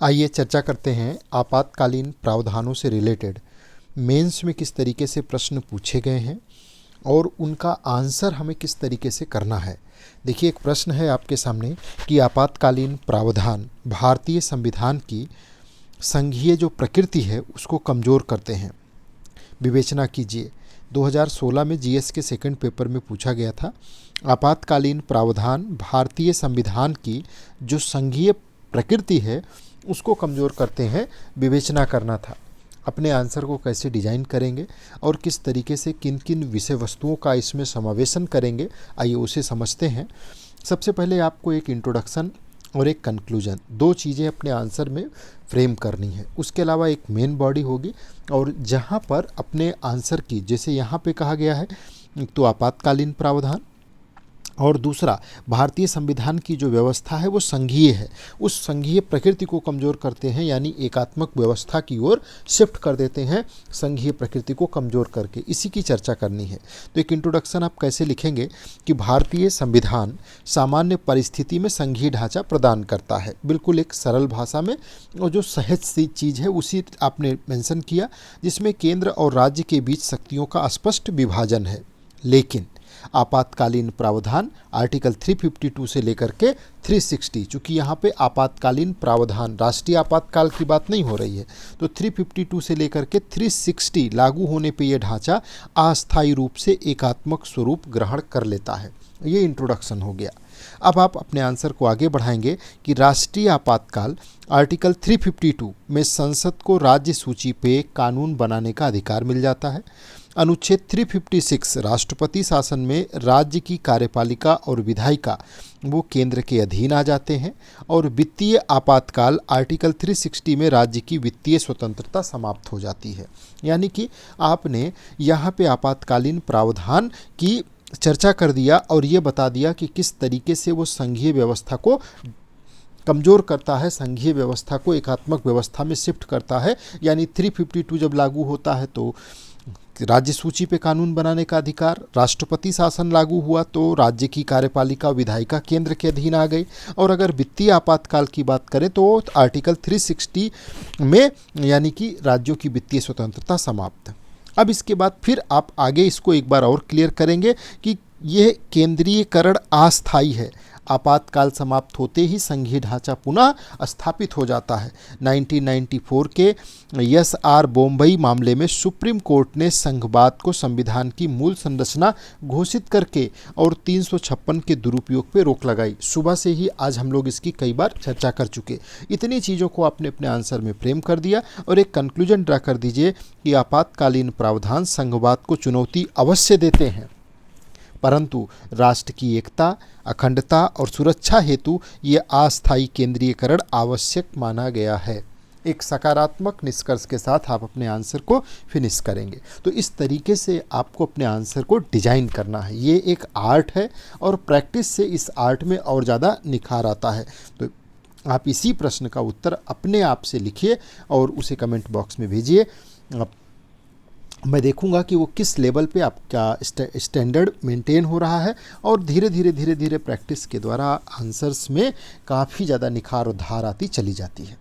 आइए चर्चा करते हैं आपातकालीन प्रावधानों से रिलेटेड मेंस में किस तरीके से प्रश्न पूछे गए हैं और उनका आंसर हमें किस तरीके से करना है। देखिए, एक प्रश्न है आपके सामने कि आपातकालीन प्रावधान भारतीय संविधान की संघीय जो प्रकृति है उसको कमज़ोर करते हैं। विवेचना कीजिए। 2016 में जीएस के सेकंड पेपर में पूछा गया था, आपातकालीन प्रावधान भारतीय संविधान की जो संघीय प्रकृति है उसको कमज़ोर करते हैं। विवेचना करना था अपने आंसर को कैसे डिजाइन करेंगे और किस तरीके से किन किन विषय वस्तुओं का इसमें समावेशन करेंगे। आइए उसे समझते हैं। सबसे पहले आपको एक इंट्रोडक्शन और एक कंक्लूजन, दो चीज़ें अपने आंसर में फ्रेम करनी है। उसके अलावा एक मेन बॉडी होगी और जहाँ पर अपने आंसर की, जैसे यहाँ पे कहा गया है तो आपातकालीन प्रावधान, और दूसरा भारतीय संविधान की जो व्यवस्था है वो संघीय है, उस संघीय प्रकृति को कमज़ोर करते हैं, यानी एकात्मक व्यवस्था की ओर शिफ्ट कर देते हैं संघीय प्रकृति को कमज़ोर करके। इसी की चर्चा करनी है। तो एक इंट्रोडक्शन आप कैसे लिखेंगे कि भारतीय संविधान सामान्य परिस्थिति में संघीय ढांचा प्रदान करता है, बिल्कुल एक सरल भाषा में, और जो सहज सी चीज़ है उसी आपने मेंशन किया, जिसमें केंद्र और राज्य के बीच शक्तियों का स्पष्ट विभाजन है। लेकिन आपातकालीन प्रावधान आर्टिकल 352 से लेकर के 360, चूँकि यहाँ पे आपातकालीन प्रावधान राष्ट्रीय आपातकाल की बात नहीं हो रही है, तो 352 से लेकर के 360 लागू होने पे ये ढांचा अस्थायी रूप से एकात्मक स्वरूप ग्रहण कर लेता है। ये इंट्रोडक्शन हो गया। अब आप अपने आंसर को आगे बढ़ाएंगे कि राष्ट्रीय आपातकाल आर्टिकल 352 में संसद को राज्य सूची पे कानून बनाने का अधिकार मिल जाता है। अनुच्छेद 356 राष्ट्रपति शासन में राज्य की कार्यपालिका और विधायिका वो केंद्र के अधीन आ जाते हैं। और वित्तीय आपातकाल आर्टिकल 360 में राज्य की वित्तीय स्वतंत्रता समाप्त हो जाती है। यानी कि आपने यहाँ पे आपातकालीन प्रावधान की चर्चा कर दिया और ये बता दिया कि किस तरीके से वो संघीय व्यवस्था को कमज़ोर करता है, संघीय व्यवस्था को एकात्मक व्यवस्था में शिफ्ट करता है। यानी 352 जब लागू होता है तो राज्य सूची पे कानून बनाने का अधिकार, राष्ट्रपति शासन लागू हुआ तो राज्य की कार्यपालिका विधायिका केंद्र के अधीन आ गई। और अगर वित्तीय आपातकाल की बात करें तो आर्टिकल 360 में यानी कि राज्यों की वित्तीय स्वतंत्रता समाप्त। अब इसके बाद फिर आप आगे इसको एक बार और क्लियर करेंगे कि यह केंद्रीयकरण अस्थायी है। आपातकाल समाप्त होते ही संघीय ढांचा पुनः स्थापित हो जाता है। 1994 के एस.आर. बॉम्बई मामले में सुप्रीम कोर्ट ने संघवाद को संविधान की मूल संरचना घोषित करके और 356 के दुरुपयोग पर रोक लगाई। सुबह से ही आज हम लोग इसकी कई बार चर्चा कर चुके। इतनी चीज़ों को आपने अपने आंसर में फ्रेम कर दिया और एक कंक्लूजन ड्रा कर दीजिए कि आपातकालीन प्रावधान संघवाद को चुनौती अवश्य देते हैं, परंतु राष्ट्र की एकता, अखंडता और सुरक्षा हेतु ये अस्थायी केंद्रीयकरण आवश्यक माना गया है। एक सकारात्मक निष्कर्ष के साथ आप अपने आंसर को फिनिश करेंगे। तो इस तरीके से आपको अपने आंसर को डिजाइन करना है। ये एक आर्ट है और प्रैक्टिस से इस आर्ट में और ज़्यादा निखार आता है। तो आप इसी प्रश्न का उत्तर अपने आप से लिखिए और उसे कमेंट बॉक्स में भेजिए। मैं देखूंगा कि वो किस लेवल पे आपका स्टैंडर्ड मेंटेन हो रहा है और धीरे धीरे प्रैक्टिस के द्वारा आंसर्स में काफ़ी ज़्यादा निखार और धार आती चली जाती है।